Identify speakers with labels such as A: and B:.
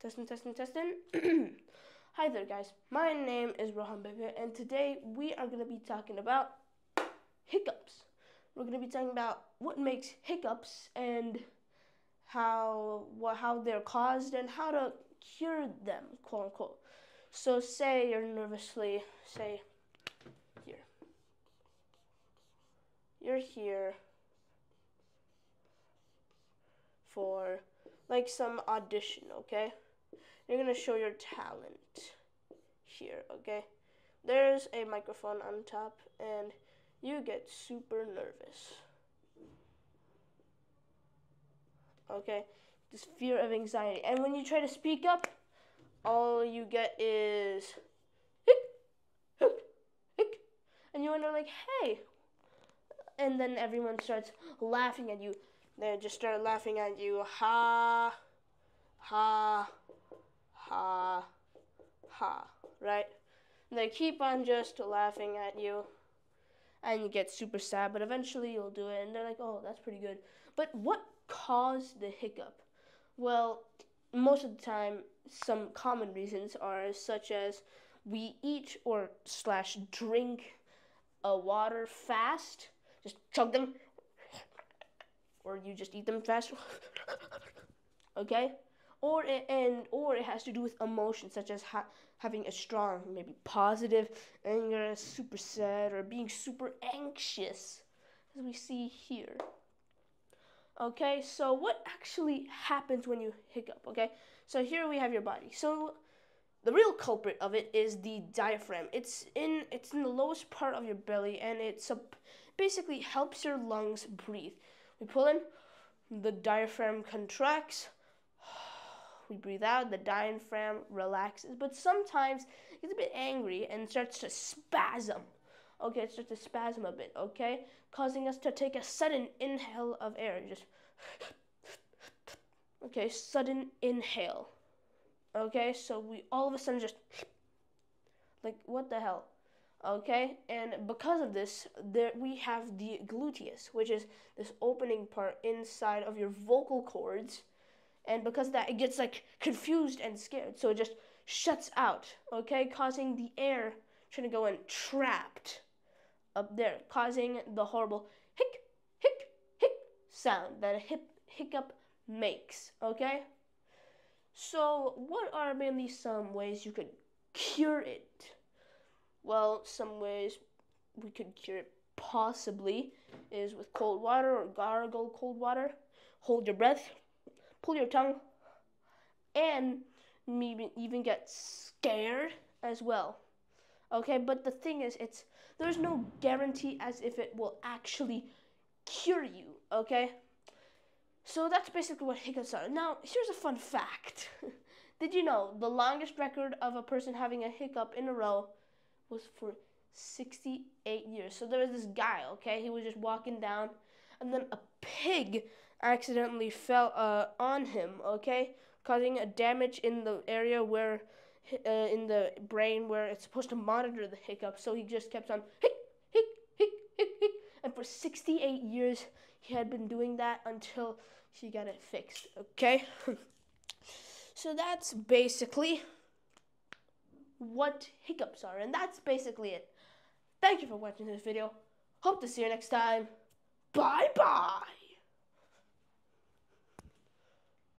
A: Testing, testing, testing. Hi there, guys. My name is Rohan Bebe, and today we are going to be talking about hiccups. We're going to be talking about what makes hiccups and how they're caused and how to cure them, quote unquote. So, say you're nervously, say here. You're here for like some audition, okay? You're gonna show your talent here, okay? There's a microphone on top, and you get super nervous. Okay? This fear of anxiety. And when you try to speak up, all you get is hic, hic, hic. And you wonder like, hey. And then everyone starts laughing at you. They just start laughing at you. Ha, ha, ha, ha, right? And they keep on just laughing at you, and you get super sad, but eventually you'll do it, and they're like, oh, that's pretty good. But what caused the hiccup? Well, most of the time, some common reasons are such as we eat or slash drink water fast, just chug them, or you just eat them fast, okay? Or it has to do with emotions, such as having a strong, maybe positive anger, super sad, or being super anxious, as we see here. Okay, so what actually happens when you hiccup? Okay, so here we have your body. So the real culprit of it is the diaphragm. It's in the lowest part of your belly, and it's basically helps your lungs breathe. We pull in, the diaphragm contracts. We breathe out, the diaphragm relaxes, but sometimes it gets a bit angry and starts to spasm. Okay, it starts to spasm a bit, okay? Causing us to take a sudden inhale of air. Just, okay, sudden inhale. Okay, so we all of a sudden just, like, what the hell? Okay, and because of this, we have the gluteus, which is this opening part inside of your vocal cords. And because of that, it gets like confused and scared. So it just shuts out, okay? Causing the air trying to go in trapped up there, causing the horrible hic, hic, hic sound that a hiccup makes, okay? So what are mainly some ways you could cure it? Well, some ways we could cure it possibly is with cold water or gargle cold water. Hold your breath. Pull your tongue, and maybe even get scared as well. Okay, but the thing is, there's no guarantee as if it will actually cure you. Okay, so that's basically what hiccups are. Now, here's a fun fact. Did you know the longest record of a person having a hiccup in a row was for 68 years? So there was this guy, okay, he was just walking down, and then a pig accidentally fell on him, okay, causing a damage in the area where, in the brain where it's supposed to monitor the hiccup. So he just kept on hic, hic, hic, hic, hic, and for 68 years he had been doing that until he got it fixed, okay? So that's basically what hiccups are, and that's basically it. Thank you for watching this video. Hope to see you next time. Bye-bye.